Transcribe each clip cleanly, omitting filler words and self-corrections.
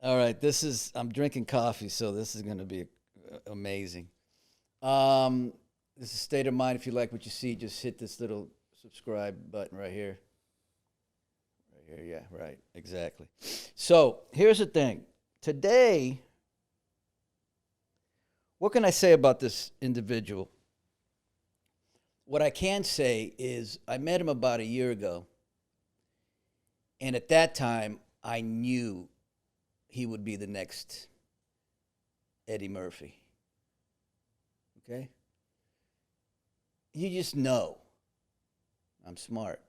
All right, I'm drinking coffee, so this is going to be amazing. This is State of Mind. If you like what you see, just hit this little subscribe button right here. Right here, yeah, right, exactly. So here's the thing. Today, what can I say about this individual? What I can say is I met him about a year ago, and at that time, I knew he would be the next Eddie Murphy. Okay? You just know I'm smart.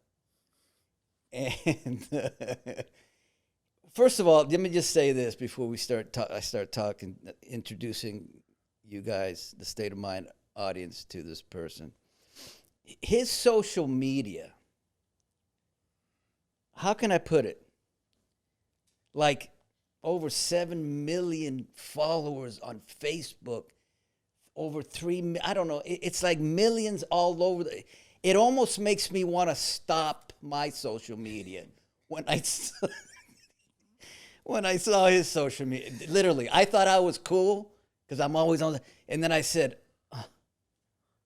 And first of all, let me just say this before I start talking, introducing you guys, the State of Mind audience, to this person. His social media, how can I put it? Like over 7 million followers on Facebook, over 3, I don't know. It's like millions all over. It almost makes me want to stop my social media when when I saw his social media. Literally, I thought I was cool because I'm always on. And then I said, oh,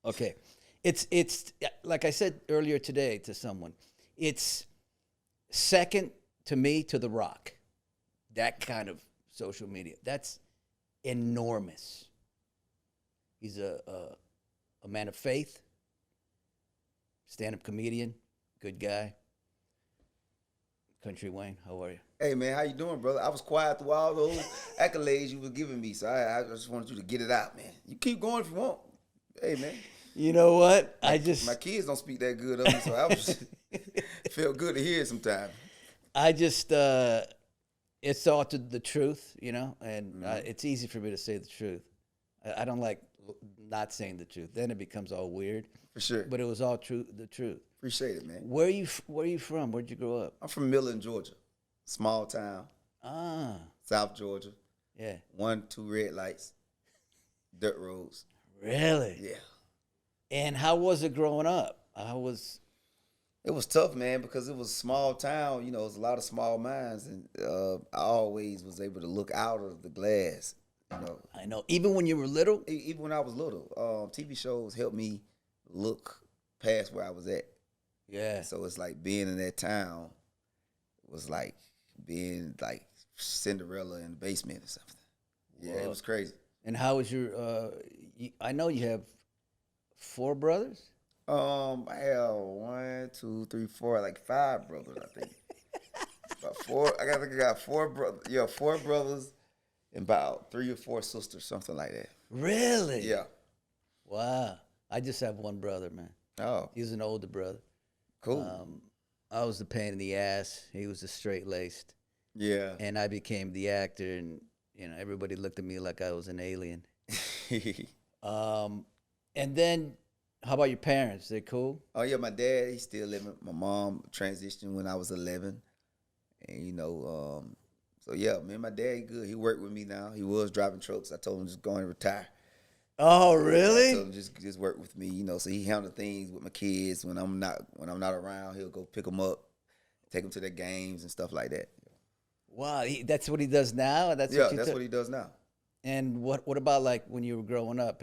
okay, it's like I said earlier today to someone. It's second to me to The Rock. That kind of social media. That's enormous. He's a man of faith, stand-up comedian, good guy. Kountry Wayne, how are you? Hey man, how you doing, brother? I was quiet through all those accolades you were giving me, so I just wanted you to get it out, man. You keep going if you want. Hey man, You know what? my kids don't speak that good of me, so I was felt good to hear it sometimes. I just, it's all to the truth, you know, and it's easy for me to say the truth. I don't like not saying the truth. Then it becomes all weird. For sure. But it was all true, the truth. Appreciate it, man. Where are you from? Where'd you grow up? I'm from Millen, Georgia, small town, Ah, South Georgia. yeah. 1, 2 red lights, dirt roads. Really? Yeah. And how was it growing up? It was tough, man, because it was a small town. You know, it was a lot of small minds, and I always was able to look out of the glass. You know, I know. Even when you were little? even when I was little, TV shows helped me look past where I was at. Yeah. So it's like being in that town was like being like Cinderella in the basement or something. Yeah, it Whoa. was crazy. And how was I know you have 4 brothers? I have 1, 2, 3, 4, like 5 brothers, I think. About 4. I think I got 4 brothers. Yeah, 4 brothers and about 3 or 4 sisters, something like that. Really? Yeah. Wow. I just have one brother, man. Oh, He's an older brother. cool. I was the pain in the ass. He was the straight-laced. Yeah. And I became the actor, and, you know, everybody looked at me like I was an alien. And then, how about your parents? They cool? Oh yeah, my dad, he's still living. My mom transitioned when I was 11, and so yeah, me and my dad, he good. He worked with me now. He was driving trucks. I told him just go and retire. Oh, I really? told him just work with me, So he handled things with my kids when I'm not around. He'll go pick them up, take them to their games and stuff like that. Wow, that's what he does now? That's what he does now. And what about like when you were growing up?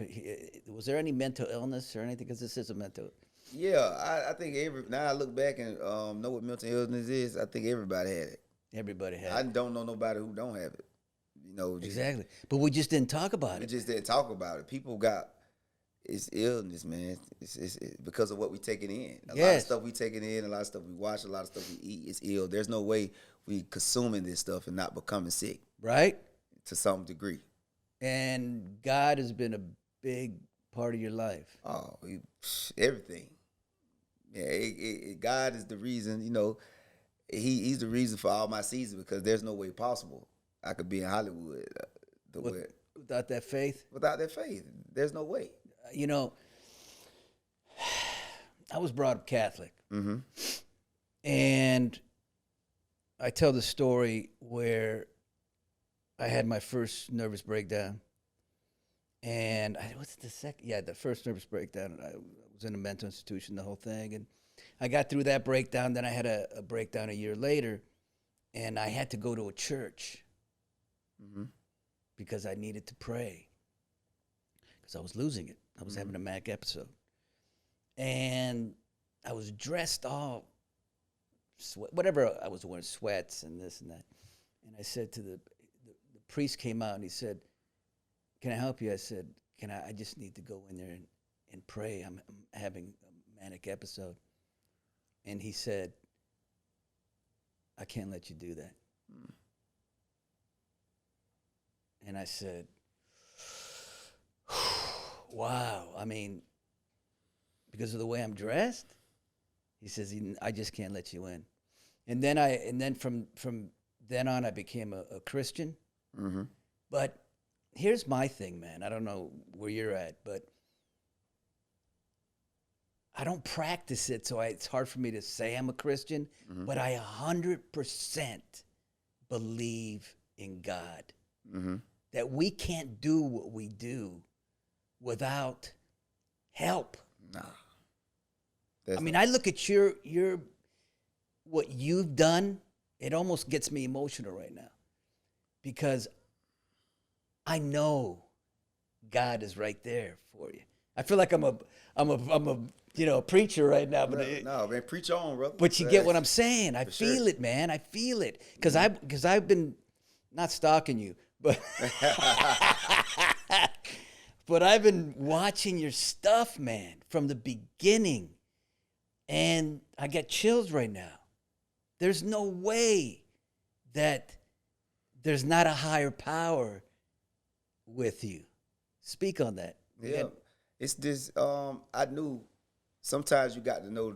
Was there any mental illness or anything? Because this is a mental. Yeah, I think now I look back and know what mental illness is. I think everybody had it. Everybody had I it. don't know nobody who don't have it. Exactly. But we just didn't talk about We it. just didn't talk about it. People got it's illness, man. It's because of what we taking in. A lot of stuff we taking in, a lot of stuff we watch, a lot of stuff we eat is ill. There's no way we consuming this stuff and not becoming sick Right? to some degree. And God has been a big part of your life. Oh, everything. Yeah, God is the reason. He's the reason for all my seasons because there's no way possible I could be in Hollywood Without that faith? without that faith. There's no way. You know, I was brought up Catholic. Mm-hmm. And I tell the story where I had my first nervous breakdown. And what's the second? Yeah, the first nervous breakdown. I was in a mental institution, the whole thing. And I got through that breakdown. Then I had a breakdown a year later. And I had to go to a church. because I needed to pray because I was losing it. I was having a manic episode. And I was dressed all, whatever I was wearing, sweats and this and that. And I said to the priest came out and he said, "Can I help you?" I said, I just need to go in there and pray. I'm having a manic episode. And he said, "I can't let you do that." And I said, wow, I mean, because of the way I'm dressed? He says, "I just can't let you in." And then from then on, I became a Christian. But here's my thing, man. I don't know where you're at, but I don't practice it, so it's hard for me to say I'm a Christian. But I 100% believe in God. That we can't do what we do without help. Nah. I mean, I look at your what you've done, it almost gets me emotional right now. Because I know God is right there for you. I feel like I'm a preacher right now, but no, man, preach on, brother. But you get what I'm saying. I feel it, man. I feel it because I've been not stalking you, but but I've been watching your stuff, man, from the beginning, and I get chills right now. There's no way that there's not a higher power with you. Speak on that. Yeah, it's this. I knew sometimes you got to know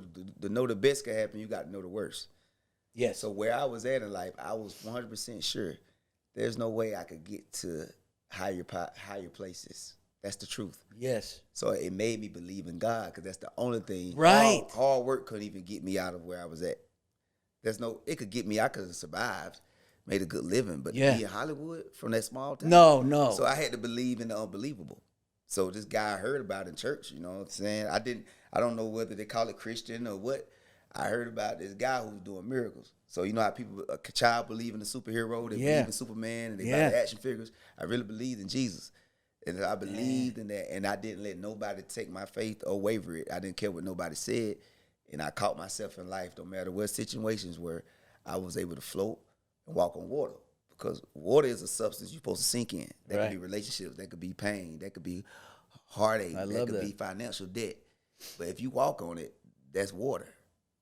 the best can happen. You got to know the worst. Yes. So where I was at in life, I was 100% sure there's no way I could get to higher places. That's the truth. Yes. So it made me believe in God because that's the only thing. Right. Hard work couldn't even get me out of where I was at. It could get me. I could have survived, made a good living, but to be in Hollywood from that small town. No. So I had to believe in the unbelievable. So this guy I heard about in church, you know what I'm saying? I don't know whether they call it Christian or what. I heard about this guy who was doing miracles. So you know how people, a child believe in a superhero, they believe in Superman, and they buy the action figures. I really believed in Jesus. And I believed in that, and I didn't let nobody take my faith or waver it. I didn't care what nobody said. And I caught myself in life, no matter what situations where I was able to float and walk on water. Because water is a substance you're supposed to sink in. That could be relationships, that could be pain, that could be heartache, that could be financial debt. But if you walk on it, that's water.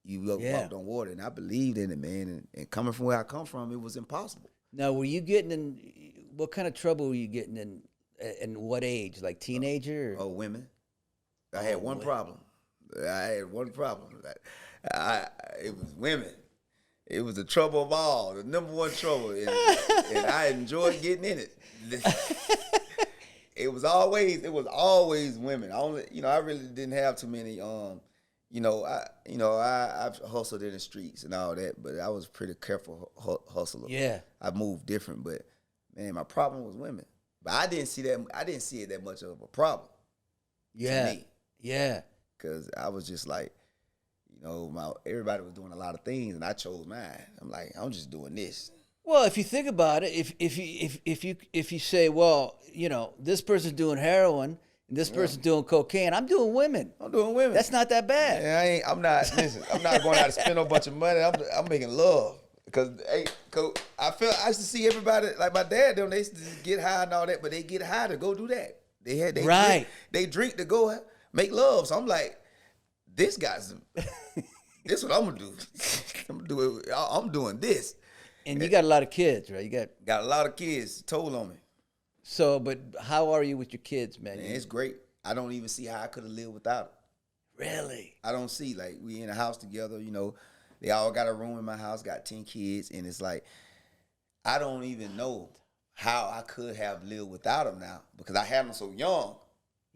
You walked on water, and I believed in it, man. And coming from where I come from, it was impossible. Now, were you getting in, what kind of trouble were you getting in, and what age? Like teenager? Oh, women. I had one problem. It was women. It was the trouble of all, the number one trouble, and I enjoyed getting in it. It was always women. I really didn't have too many. I've hustled in the streets and all that, but I was a pretty careful hustler. Yeah, I moved different, but man, my problem was women. But I didn't see it that much of a problem. Yeah, to me. Yeah. Because I was just like, everybody was doing a lot of things, and I chose mine. I'm like, I'm just doing this. Well, if you think about it, if you say, well, this person's doing heroin and this person's doing cocaine, I'm doing women. That's not that bad. Yeah, I'm not going out to spend a bunch of money. I'm making love. Because I used to see everybody, like my dad, they used to get high and all that, but they get high to go do that. They drink to go make love. So I'm like, this what I'm gonna do. I'm doing this. And you got a lot of kids, right? You got a lot of kids told on me. So, but how are you with your kids, man? It's great. I don't even see how I could have lived without them. Really? I don't see, like, we in a house together, they all got a room in my house, got 10 kids, and it's like, I don't even know how I could have lived without them now because I had them so young.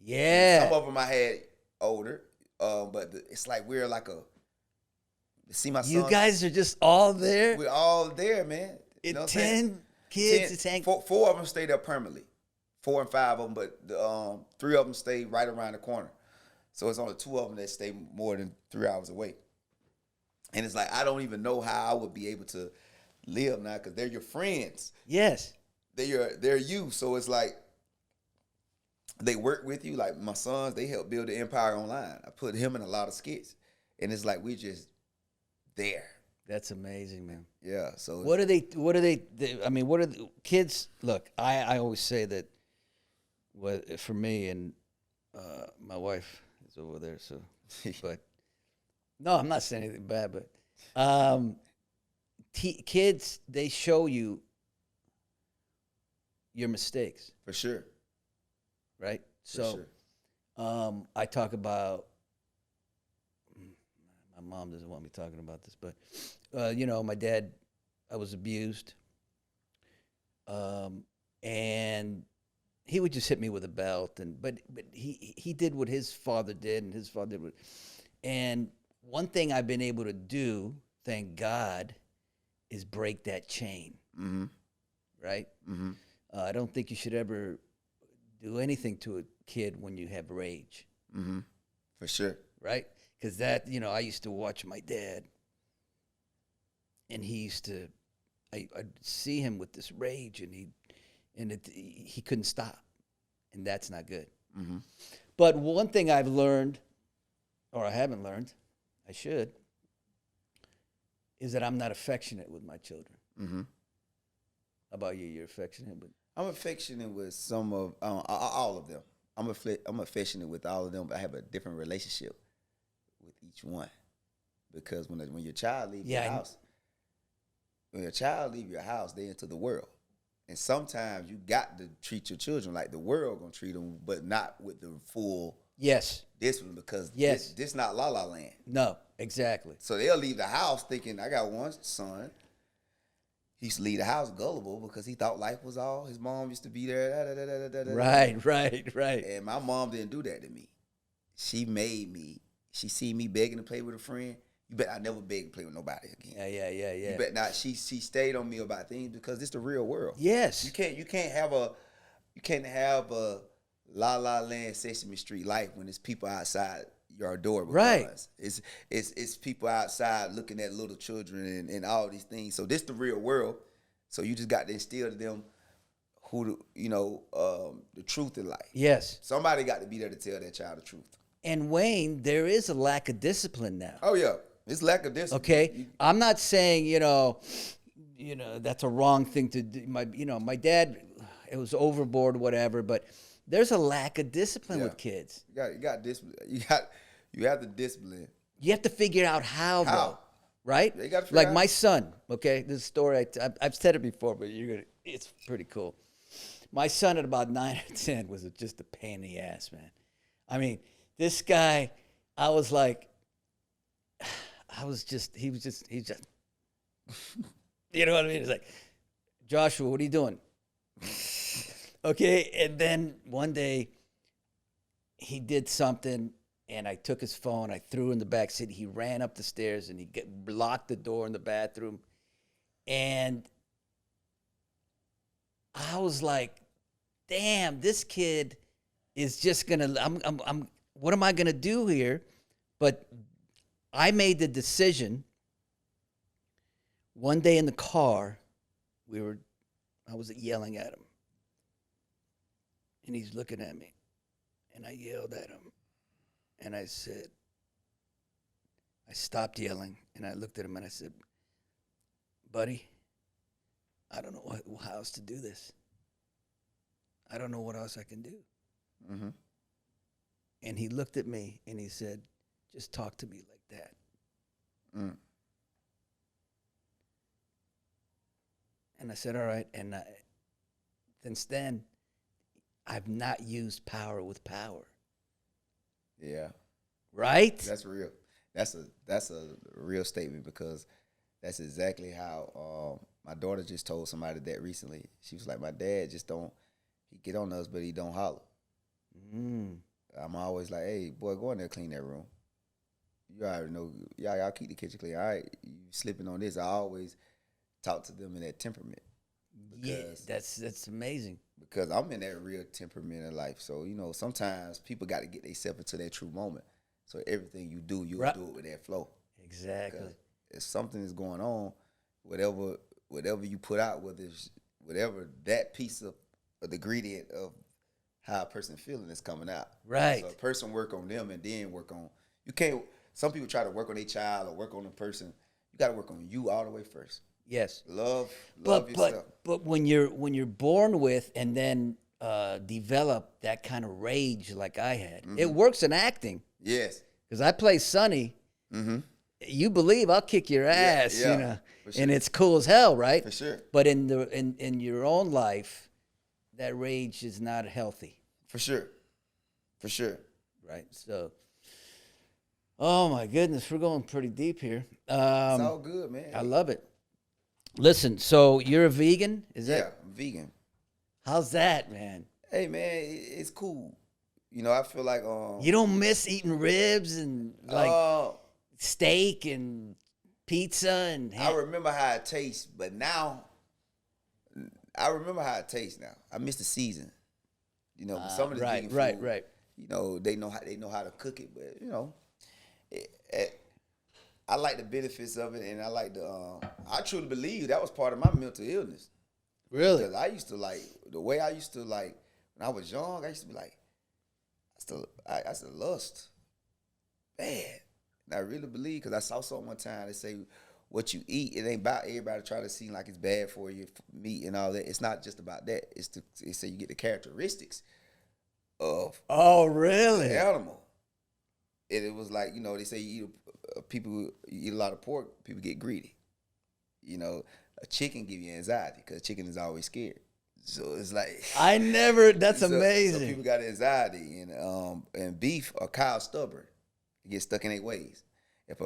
Yeah. Some of them I had older, but it's like we're like see my son. You guys are just all there? We're all there, man. 10 kids? 4 of them stayed there permanently. 4 and 5 of them, but 3 of them stayed right around the corner. So it's only 2 of them that stay more than 3 hours away. And it's like, I don't even know how I would be able to live now because they're your friends. Yes. they're you. So it's like they work with you. Like my sons, they help build the empire online. I put him in a lot of skits, and it's like we just there. That's amazing, man. Yeah. So what are they? I mean, what are the kids? Look, I always say that. For me and my wife is over there, so. But no, I'm not saying anything bad. But kids, they show you your mistakes. For sure. Right? For So sure. I talk about, my mom doesn't want me talking about this, but, you know, my dad, I was abused. And he would just hit me with a belt. But he did what his father did, and his father did what. And one thing I've been able to do, thank God, is break that chain. Mm-hmm. Right? Mm-hmm. I don't think you should ever do anything to a kid when you have rage. Mm-hmm. For sure. Right? Because that, you know, I used to watch my dad, and he used to, I'd see him with this rage, and he couldn't stop, and that's not good. Mm-hmm. But one thing I've learned, or I haven't learned, I should, is that I'm not affectionate with my children. Mm-hmm. How about you? You're affectionate, but I'm affectionate with some of all of them. I'm affectionate with all of them, but I have a different relationship with each one, because when your child leaves your house, when your child leave your house, they into the world, and sometimes you got to treat your children like the world gonna treat them, but not with the full discipline, because this not La La Land. No, exactly. So they'll leave the house thinking, I got one son. He used to leave the house gullible because he thought life was all. His mom used to be there. Right. And my mom didn't do that to me. She made me. She see me begging to play with a friend. You bet I never beg to play with nobody again. Yeah. You bet not. She stayed on me about things because it's the real world. Yes. You can't have a La La Land Sesame Street life when there's people outside your door. Right. It's people outside looking at little children and all these things. So this the real world. So you just got to instill to them the truth in life. Yes. Somebody got to be there to tell that child the truth. And Wayne, there is a lack of discipline now. Oh yeah, it's lack of discipline. Okay, I'm not saying that's a wrong thing to do. My dad, it was overboard, whatever. But there's a lack of discipline with kids. You got discipline. You have to discipline. You have to figure out how. Though, right? Yeah, you gotta figure like out. My son. Okay, this story I've said it before, but it's pretty cool. My son at about 9 or 10 was just a pain in the ass, man. I mean, this guy, he was just, you know what I mean? It's like, Joshua, what are you doing? Okay, and then one day he did something, and I took his phone, I threw it in the back seat. He ran up the stairs, and he locked the door in the bathroom, and I was like, damn, this kid is just gonna. What am I gonna do here? But I made the decision. One day in the car, I was yelling at him, and he's looking at me, and I yelled at him, and I said, I stopped yelling, and I looked at him, and I said, buddy, I don't know how else to do this. I don't know what else I can do. Mm-hmm. And he looked at me and he said, just talk to me like that. Mm. And I said, all right. And since then, I've not used power with power. Yeah. Right? That's real. That's a real statement, because that's exactly how my daughter just told somebody that recently. She was like, my dad just he get on us, but he don't holler. Mm. I'm always like, hey, boy, go in there, clean that room. You already know, y'all keep the kitchen clean. All right, you slipping on this. I always talk to them in that temperament. Yeah, that's amazing. Because I'm in that real temperament in life. So, sometimes people got to get themselves into that true moment. So everything you do, do it with that flow. Exactly. Because if something is going on, whatever you put out, whether it's whatever that piece of the ingredient of how a person feeling is coming out. Right. So a person work on them and then work on, you can't, some people try to work on their child or work on a person. You got to work on you all the way first. Yes. Love yourself. But when you're born with and then develop that kind of rage like I had, it works in acting. Yes. Because I play Sonny. Mm-hmm. You believe I'll kick your ass, yeah, you know, sure. and it's cool as hell, right? For sure. But in your own life, that rage is not healthy. For sure. For sure. Right. So, oh my goodness, we're going pretty deep here. It's all good, man. I love it. Listen, so you're a vegan? Is that? Yeah, I'm vegan. How's that, man? Hey, man, it's cool. You know, I feel like you don't miss eating ribs and like steak and pizza and. I remember how it tastes, but now I remember how it tastes now. I miss the season. You know, some of the vegan food, right. You know, they know how to cook it, but you know, I like the benefits of it, and I like the. I truly believe that was part of my mental illness. Really? Because I used to like the way I used to like when I was young. I used to be like, I used to lust bad. And I really believe, because I saw something one time, they say what you eat, it ain't about everybody trying to seem like it's bad for you, meat and all that. It's not just about that. It's so you get the characteristics of really? the animal. And it was like, you know, they say you eat a lot of pork, people get greedy. You know, a chicken give you anxiety because chicken is always scared. So it's like that's amazing. So people got anxiety, and beef or cow stubborn. It gets stuck in their ways. If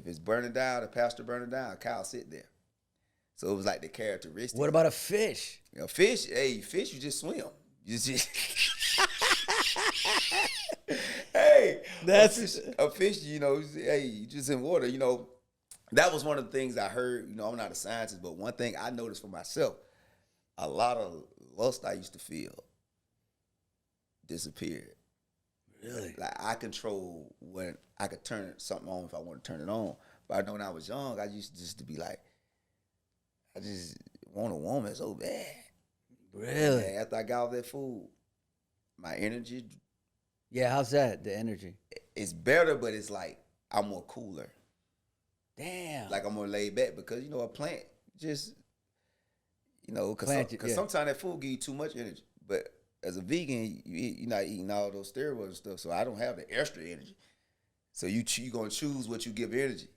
it's burning down, the pasture burning down, a cow sit there. So it was like the characteristic. What about a fish? You know, fish, you just swim. You just hey, that's a fish. You know, hey, you just in water. You know, that was one of the things I heard. You know, I'm not a scientist, but one thing I noticed for myself, a lot of lust I used to feel disappeared. Really? Like I control when I could turn something on if I want to turn it on. But I know when I was young, I used just to be like, I just want a woman so bad. Really? And after I got all that food, my energy. Yeah, how's that? The energy? It's better, but it's like I'm more cooler. Damn. Like I'm more laid back because, you know, a plant just, you know, because yeah. sometimes that food give you too much energy. But as a vegan, you're not eating all those steroids and stuff, so I don't have the extra energy. So you're going to choose what you give energy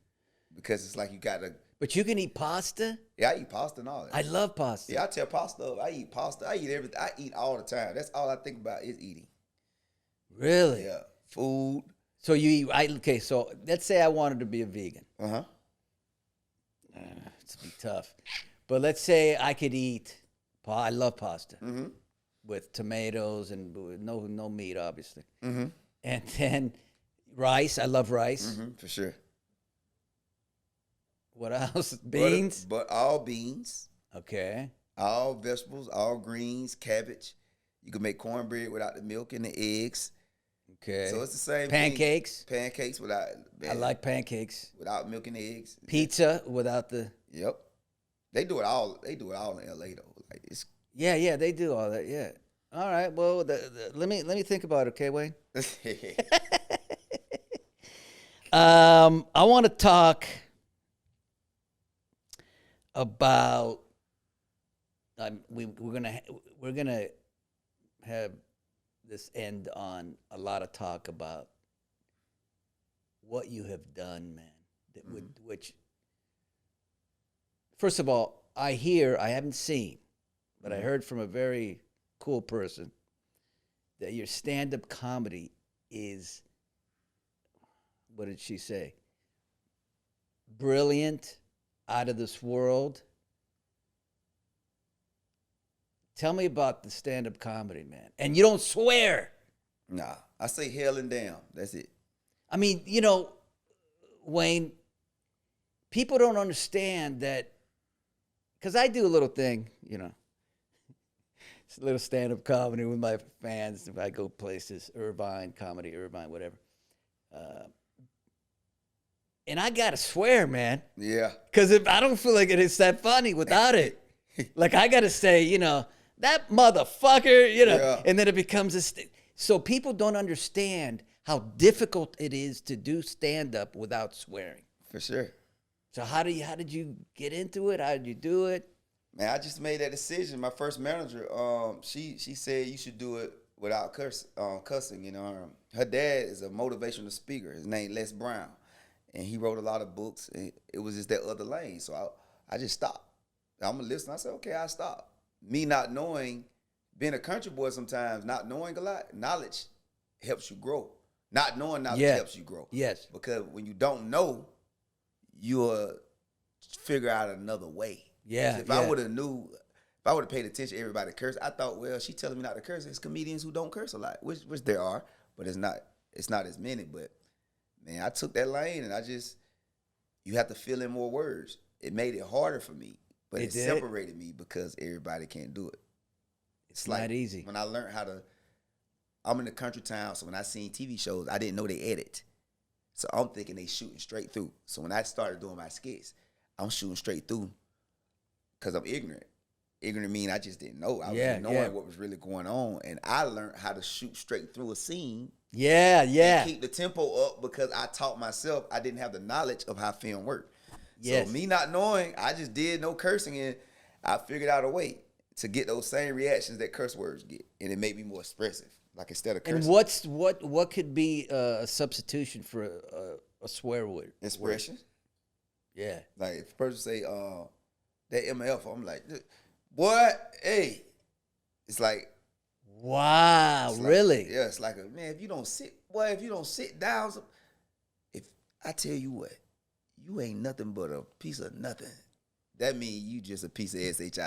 because it's like you got to. But you can eat pasta? Yeah, I eat pasta and all that. I love pasta. Yeah, I tear pasta up. I eat pasta. I eat everything. I eat all the time. That's all I think about is eating. Really? Yeah. Food. So you eat, okay, so let's say I wanted to be a vegan. Uh-huh. It's be tough. But let's say I could eat, I love pasta. Mm-hmm. With tomatoes and no meat, obviously. Mm-hmm. And then rice. I love rice. Mm-hmm, for sure. What else? Beans? But all beans. Okay. All vegetables, all greens, cabbage. You can make cornbread without the milk and the eggs. Okay. So it's the same pancakes? thing. Pancakes without. I like pancakes. Without milk and eggs. Pizza without the. Yep. They do it all. They do it all in LA though. Like it's. Yeah, they do all that. Yeah. All right. Well, let me think about it, okay, Wayne? I want to talk about. We're gonna have this end on a lot of talk about what you have done, man. Which, first of all, I haven't seen, but I heard from a very cool person that your stand-up comedy is, what did she say? Brilliant, out of this world. Tell me about the stand-up comedy, man. And you don't swear. Nah, I say hell and damn. That's it. I mean, you know, Wayne, people don't understand that, because I do a little thing, you know. It's a little stand-up comedy with my fans. If I go Irvine, whatever. And I got to swear, man. Yeah. Because I don't feel like it's that funny without it. Like I gotta say, you know, that motherfucker, you know, Yeah. and then it becomes so people don't understand how difficult it is to do stand up without swearing. For sure. So how did you get into it? How did you do it? Man, I just made that decision. My first manager, she said you should do it without cussing. You know, her dad is a motivational speaker. His name Les Brown, and he wrote a lot of books. And it was just that other lane, so I just stopped. I'm gonna listen. I said, okay, I stop. Me not knowing, being a country boy sometimes, not knowing a lot, knowledge helps you grow. Not knowing knowledge helps you grow. Yes. Because when you don't know, you'll figure out another way. Yeah. If I would have paid attention to everybody curse, I thought, well, she telling me not to curse. It's comedians who don't curse a lot, which there are, but it's not as many. But man, I took that lane and you have to fill in more words. It made it harder for me, but it separated me because everybody can't do it. It's like, not easy. When I learned I'm in a country town, so when I seen TV shows, I didn't know they edit. So I'm thinking they shooting straight through. So when I started doing my skits, I'm shooting straight through because I'm ignorant. Ignorant mean I just didn't know. I was knowing what was really going on. And I learned how to shoot straight through a scene. Yeah. And keep the tempo up because I taught myself. I didn't have the knowledge of how film worked. Yes. So me not knowing, I just did no cursing and I figured out a way to get those same reactions that curse words get. And it made me more expressive. Like instead of cursing. And what could be a substitution for a swear word? Inspiration. Yeah. Like if a person say that MF, I'm like, what? Hey. It's like, wow, it's really? Like, yeah, it's like if you don't sit down, if I tell you what, you ain't nothing but a piece of nothing. That means you just a piece of shit.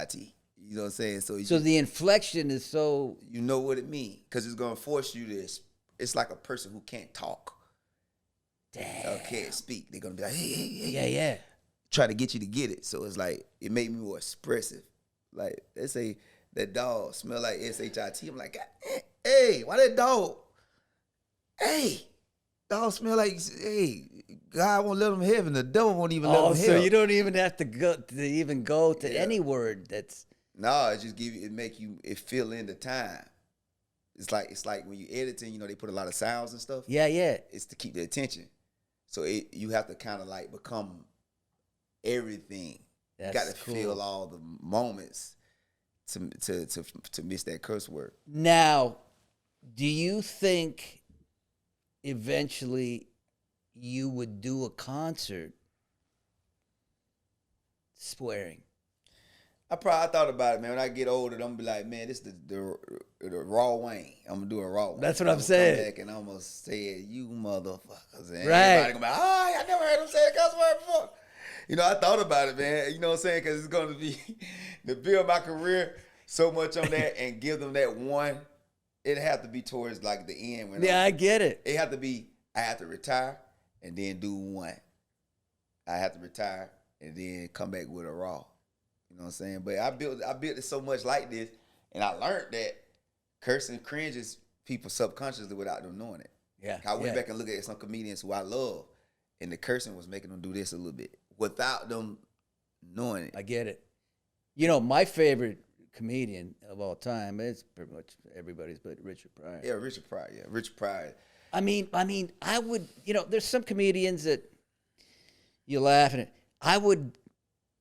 You know what I'm saying? So the inflection is so... You know what it means. Because it's going to force you to... It's like a person who can't talk. Damn. Or can't speak. They're going to be like, hey. Yeah. Try to get you to get it. So it's like, it made me more expressive. Like, they say that dog smell like shit. I'm like, hey, why that dog? Hey, dog smell like, hey, God won't let him in heaven. The devil won't even let him in hell. So you don't even have to go to any word that's... No, it just it fill in the time. It's like when you editing, you know, they put a lot of sounds and stuff. Yeah. It's to keep the attention. So you have to kind of like become everything. That's got to cool. feel all the moments to miss that curse word. Now, do you think eventually you would do a concert swearing? I thought about it, man. When I get older, I'm gonna be like, man, this is the raw Wayne. I'm gonna do a raw Wayne. That's what I'm saying. Come back and I'm gonna say, you motherfuckers. And right. Everybody gonna be like, I never heard him say a cuss word before. You know, I thought about it, man. You know what I'm saying? Because it's gonna be to build my career so much on that and give them that one. It'd have to be towards like the end. I get it. It have to be. I have to retire and then do one. I have to retire and then come back with a raw. You know what I'm saying? But I built it so much like this, and I learned that cursing cringes people subconsciously without them knowing it. Yeah. I went back and looked at some comedians who I love, and the cursing was making them do this a little bit without them knowing it. I get it. You know, my favorite comedian of all time is pretty much everybody's, but Richard Pryor. Yeah, Richard Pryor. Yeah, Richard Pryor. I mean, I would, you know, there's some comedians that you laugh at. I would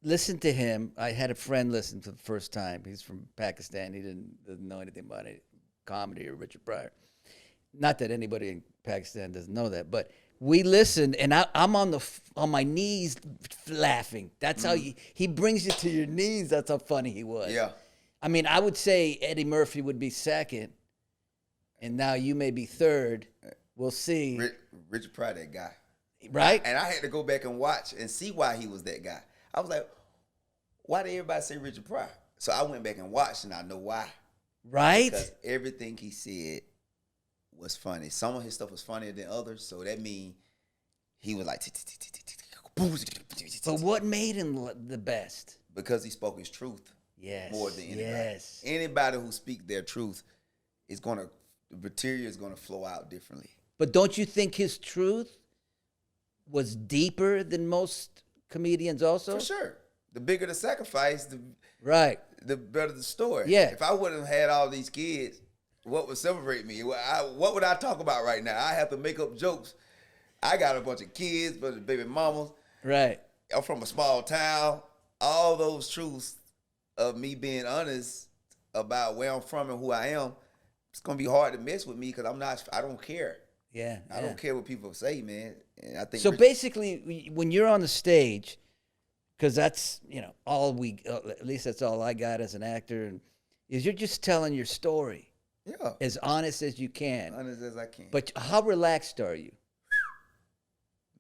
listen to him. I had a friend listen for the first time. He's from Pakistan. He doesn't know anything about comedy or Richard Pryor. Not that anybody in Pakistan doesn't know that, but we listened, and I'm on my knees laughing. That's how he brings you to your knees. That's how funny he was. Yeah. I mean, I would say Eddie Murphy would be second, and now you may be third. We'll see. Richard Pryor, that guy. Right? And I had to go back and watch and see why he was that guy. I was like, why did everybody say Richard Pryor? So I went back and watched, and I know why. Right? Because everything he said was funny. Some of his stuff was funnier than others, so that means he was like... But what made him the best? Because he spoke his truth. Yes. More than anybody. Yes. Anybody who speaks their truth, the material is going to flow out differently. But don't you think his truth was deeper than most comedians also? For sure. the bigger the sacrifice, the better the story. Yeah. If I wouldn't have had all these kids, what would separate me? What would I talk about right now? I have to make up jokes. I got a bunch of kids, bunch of baby mamas. Right. I'm from a small town. All those truths of me being honest about where I'm from and who I am, it's gonna be hard to mess with me because I don't care. Yeah. I don't care what people say, man. And I think so. Basically, when you're on the stage, because that's all at least that's all I got as an actor, and is you're just telling your story. Yeah. As honest as you can. Honest as I can. But how relaxed are you?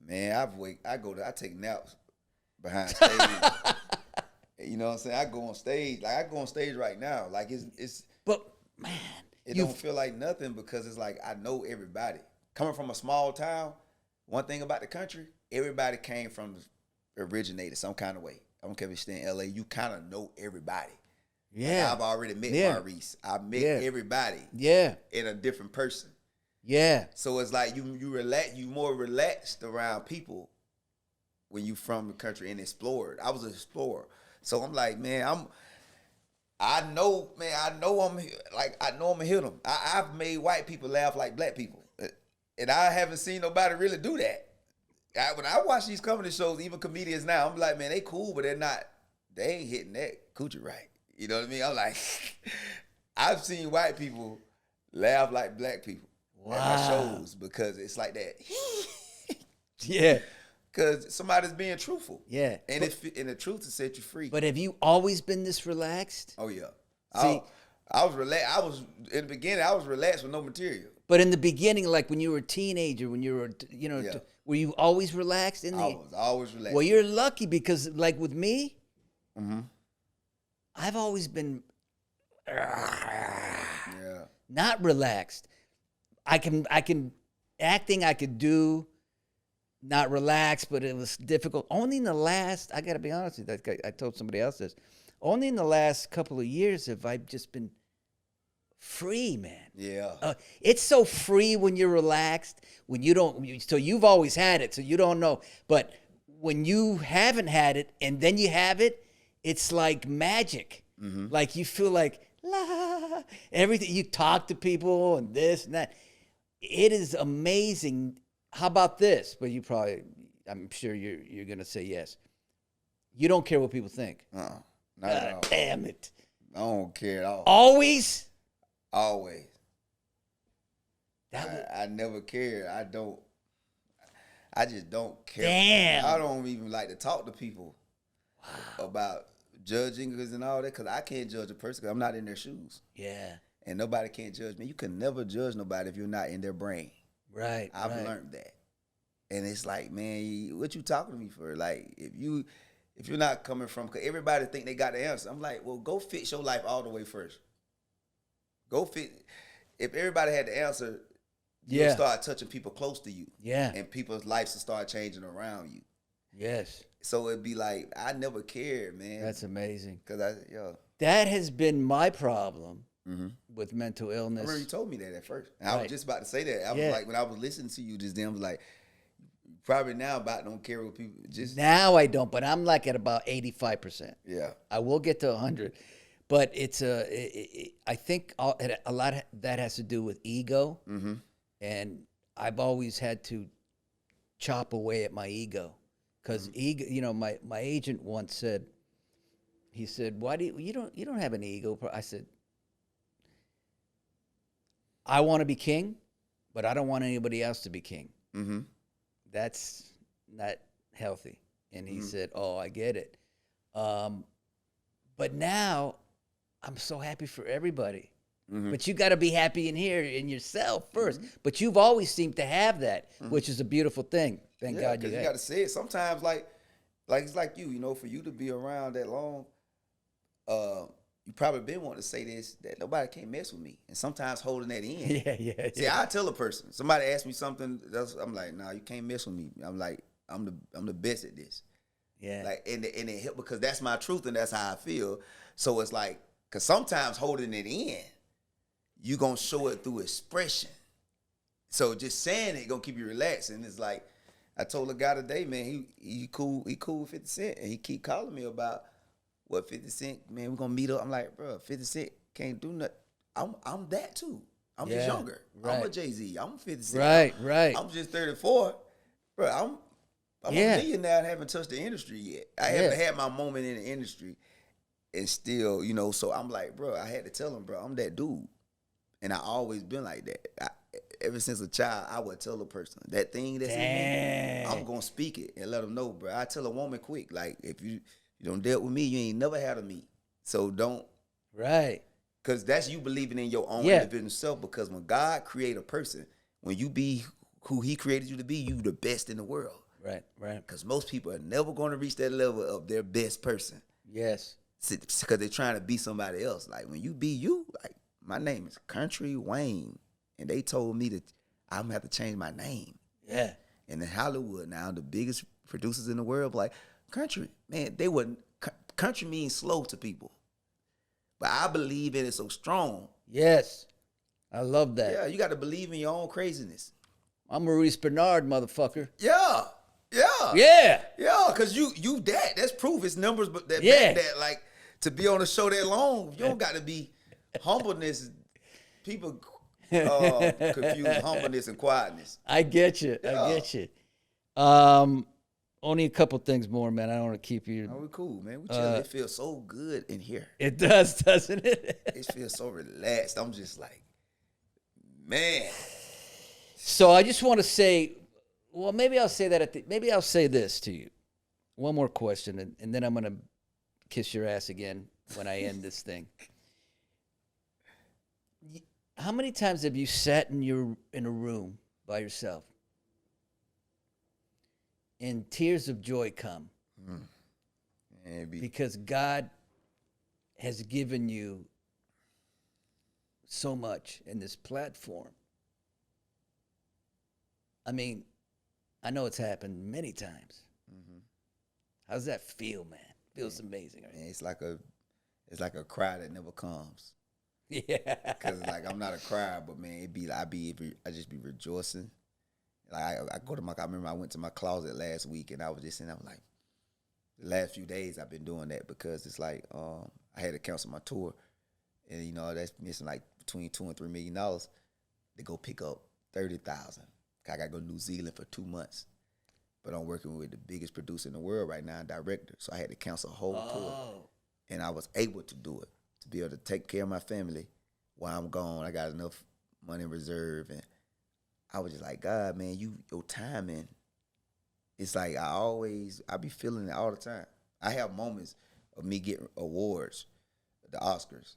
Man, I take naps behind stage. You know what I'm saying? I go on stage. Like I go on stage right now. Like it's But man, it don't feel like nothing because it's like I know everybody. Coming from a small town, one thing about the country, everybody originated some kind of way. I don't care if you stay in LA, you kind of know everybody. Yeah. Like I've already met Maurice. I met everybody. Yeah. In a different person. Yeah. So it's like you more relaxed around people when you from the country and explored. I was an explorer. So I'm like, man, I know I'm gonna hit them. I've made white people laugh like black people. And I haven't seen nobody really do that. When I watch these comedy shows, even comedians now, I'm like, man, they cool, but they ain't hitting that coochie right. You know what I mean? I'm like, I've seen white people laugh like black people at my shows because it's like that. Yeah. Because somebody's being truthful. Yeah. And the truth to set you free. But have you always been this relaxed? Oh, yeah. See, I was relaxed. In the beginning, I was relaxed with no material. But in the beginning, like when you were a teenager, when you were, were you always relaxed? I was always relaxed. Well, you're lucky because, like with me, I've always been not relaxed. I can acting I could do, not relaxed, but it was difficult. Only in the last, I got to be honest with you, I told somebody else this. Only in the last couple of years have I just been free, man. Yeah. It's so free when you're relaxed, when you don't, so you've always had it, so you don't know. But when you haven't had it and then you have it, it's like magic. Like you feel like, la, everything, you talk to people and this and that. It is amazing. How about this? But I'm sure you're going to say yes. You don't care what people think. Not at all. Damn it. I don't care at all. Always? Always. I never care. I just don't care. Damn. I don't even like to talk to people about judging and all that because I can't judge a person because I'm not in their shoes. Yeah. And nobody can judge me. You can never judge nobody if you're not in their brain. Right. I've learned that. And it's like, man, what you talking to me for? Like, if you're not coming from, because everybody think they got the answer. I'm like, well, go fix your life all the way first. Go fix. If everybody had the answer, you'll start touching people close to you. Yeah. And people's lives will start changing around you. Yes. So it'd be like, I never cared, man. That's amazing. That has been my problem with mental illness. I remember you told me that at first. And I was just about to say that. I was like, when I was listening to you just then, I was like, probably now about don't care what people just. Now I don't, but I'm like at about 85%. Yeah. I will get to 100. But it's I think a lot of that has to do with ego. And I've always had to chop away at my ego. Because ego, my agent once said, he said, "Why do you don't have an ego?" I said, "I want to be king, but I don't want anybody else to be king. That's not healthy." And he said, "Oh, I get it." But now I'm so happy for everybody. But you got to be happy in here in yourself first. But you've always seemed to have that, which is a beautiful thing. Thank God you got to say it. Sometimes, like it's like you, for you to be around that long, you probably been wanting to say this, that nobody can't mess with me. And sometimes holding that in. Yeah. See, I tell a person, somebody ask me something, I'm like, nah, you can't mess with me. I'm like, I'm the best at this. Yeah. Like, and it help because that's my truth and that's how I feel. So it's like, because sometimes holding it in, you going to show it through expression. So just saying it going to keep you relaxed. And it's like, I told a guy today, man, he cool with 50 Cent, and he keep calling me about what 50 Cent, man, we're gonna meet up. I'm like, bro, 50 Cent can't do nothing. I'm that too. I'm just younger. I'm a Jay-Z. I'm 50 Cent. Right. I'm just 34. Bro, I'm a millionaire and haven't touched the industry yet. I haven't had my moment in the industry, and still, you know, so I'm like, bro, I had to tell him, bro, I'm that dude. And I always been like that. Ever since a child, I would tell a person that thing that's in me, I'm gonna speak it and let them know, bro. I tell a woman quick, like, if you don't deal with me, you ain't never had a me. So don't. Right. Because that's you believing in your own individual self. Because when God create a person, when you be who he created you to be, you the best in the world. Right. Because most people are never going to reach that level of their best person. Yes. Because they're trying to be somebody else. Like, when you be you, like, my name is Kountry Wayne. And they told me that I'm going to have to change my name. Yeah. And in Hollywood now, the biggest producers in the world, like, country, man, they wouldn't. Country means slow to people. But I believe in it so strong. Yes. I love that. Yeah, you got to believe in your own craziness. I'm Maurice Benard, motherfucker. Yeah, because you that. That's proof. It's numbers, but that like, to be on a show that long, you don't got to be humbleness. People confuse humbleness and quietness. I get you. Only a couple things more, man. I don't want to keep you. Oh, we cool, man. We chill. It feels so good in here. It does, doesn't it? It feels so relaxed. I'm just like, man. So I just want to say, well, maybe I'll say that maybe I'll say this to you. One more question, and then I'm gonna kiss your ass again when I end this thing. How many times have you sat in a room by yourself and tears of joy come? Because God has given you so much in this platform. I mean, I know it's happened many times. How does that feel, man? Feels amazing, right? Man, it's like a cry that never comes. Yeah. Cause like, I'm not a crier, but man, I just be rejoicing. Like, I go to I remember I went to my closet last week, and I was just saying, I was like, the last few days I've been doing that, because it's like, I had to cancel my tour, and you know, that's missing like between $2 and $3 million to go pick up 30,000. I got to go to New Zealand for 2 months. But I'm working with the biggest producer in the world right now, director. So I had to cancel a whole tour. And I was able to do it, to be able to take care of my family while I'm gone. I got enough money in reserve. And I was just like, God, man, your timing. It's like, I be feeling it all the time. I have moments of me getting awards, the Oscars,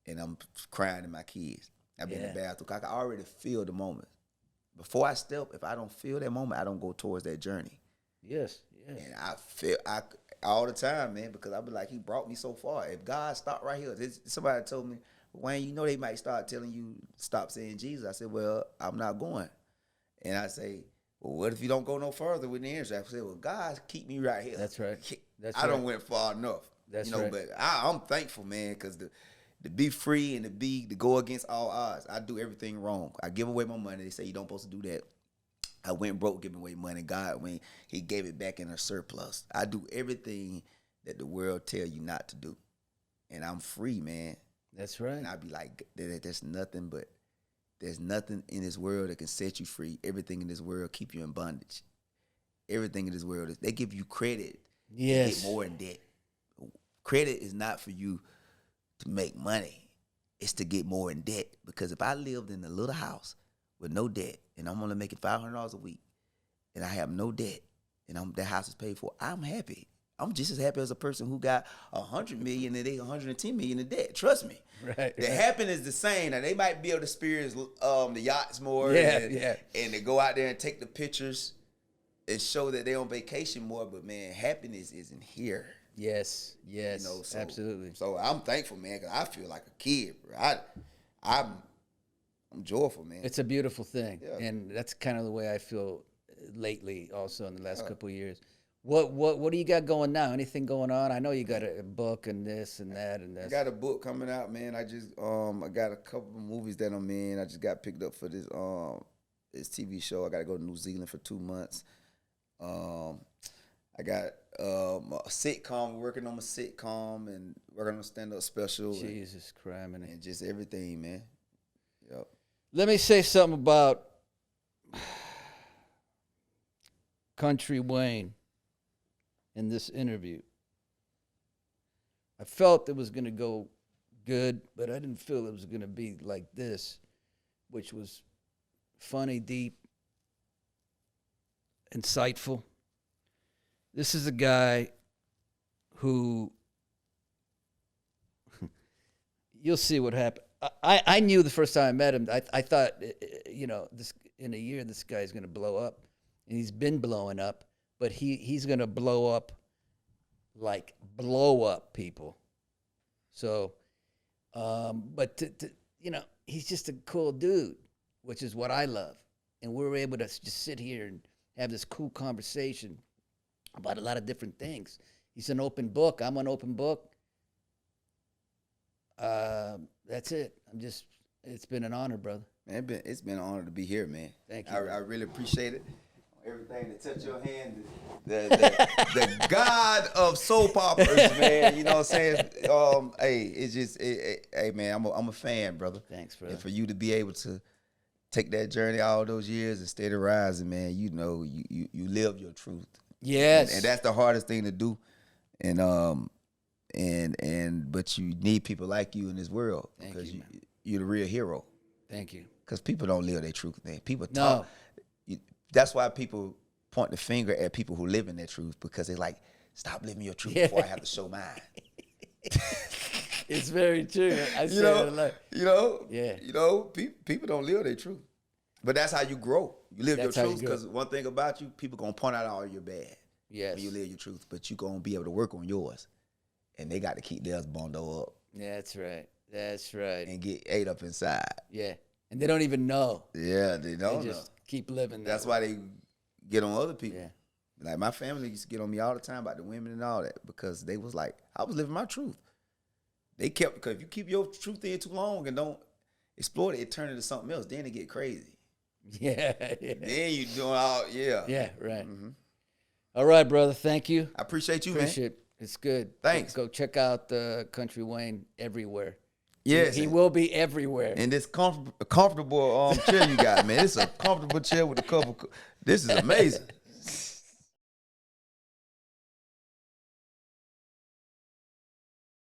and I'm crying to my kids. I be in the bathroom. I can already feel the moment. Before I step, if I don't feel that moment, I don't go towards that journey. Yes. And I feel all the time, man, because I be like, he brought me so far. If God stopped right here, somebody told me, Wayne, you know they might start telling you stop saying Jesus. I said, well, I'm not going. And I say, well, what if you don't go no further with the answer? I said, well, God, keep me right here. That's right. I don't went far enough. That's right. But I'm thankful, man, because to be free and to go against all odds. I do everything wrong. I give away my money. They say you don't supposed to do that. I went broke giving away money. God, when he gave it back in a surplus. I do everything that the world tell you not to do. And I'm free, man. That's right. And I be like, there's nothing in this world that can set you free. Everything in this world keep you in bondage. Everything in this world, they give you credit. Yes. To get more in debt. Credit is not for you to make money. It's to get more in debt. Because if I lived in a little house with no debt, and I'm only making $500 a week, and I have no debt, and that house is paid for, I'm happy. I'm just as happy as a person who got $100 million and they $110 million in debt. Trust me. Right. The happiness is the same. Now, they might be able to experience the yachts more, and to go out there and take the pictures and show that they're on vacation more. But man, happiness isn't here. Yes, absolutely. So I'm thankful, man, because I feel like a kid, bro. I'm joyful, man. It's a beautiful thing, yeah. And that's kind of the way I feel lately. Also, in the last couple of years, what do you got going now? Anything going on? I know you got a book and this and that and this. I got a book coming out, man. I just I got a couple of movies that I'm in. I just got picked up for this TV show. I got to go to New Zealand for 2 months. I got a sitcom, working on my sitcom and working on a stand-up special. Jesus Christ, man. And just everything, man. Yep. Let me say something about Kountry Wayne in this interview. I felt it was going to go good, but I didn't feel it was going to be like this, which was funny, deep, insightful. This is a guy who, you'll see what happened. I knew the first time I met him, I thought, this in a year, this guy's going to blow up. And he's been blowing up, but he's going to blow up like blow up people. So, but he's just a cool dude, which is what I love. And we were able to just sit here and have this cool conversation about a lot of different things. He's an open book. I'm an open book. That's it. It's been an honor, brother. Man, it's been an honor to be here, man. Thank you. I really appreciate it. Everything that touch your hand, the God of soap operas, man. You know what I'm saying? Hey, it's just, hey, man, I'm a fan, brother. Thanks, brother. And for you to be able to take that journey all those years and steady rising, man, you live your truth. Yes. And that's the hardest thing to do. And but you need people like you in this world. Thank because you, man. You're the real hero. Thank you. Because people don't live their truth, man. People No. talk. That's why people point the finger at people who live in their truth, because they're like, stop living your truth before I have to show mine. It's very true. I say it a lot. Yeah. People don't live their truth. But that's how you grow. You live That's your how you truth, grow. because one thing about you, people going to point out all your bad. Yes. When you live your truth. But you going to be able to work on yours. And they got to keep theirs bundled up. That's right. That's right. And get ate up inside. Yeah. And they don't even know. Yeah, they don't They know. just keep living that That's way. why they get on other people. Yeah. Like my family used to get on me all the time about the women and all that, because they was like, I was living my truth. They kept, because if you keep your truth in too long and don't explore it, it turn into something else. Then it get crazy. Yeah. Then you doing all, yeah. Yeah, right. Mm-hmm. All right, brother. Thank you. I appreciate you, Appreciate it. It's good. Thanks. Go check out Kountry Wayne everywhere. Yes. He will be everywhere. And this comfortable chair you got, man. It's a comfortable chair with a couple. This is amazing.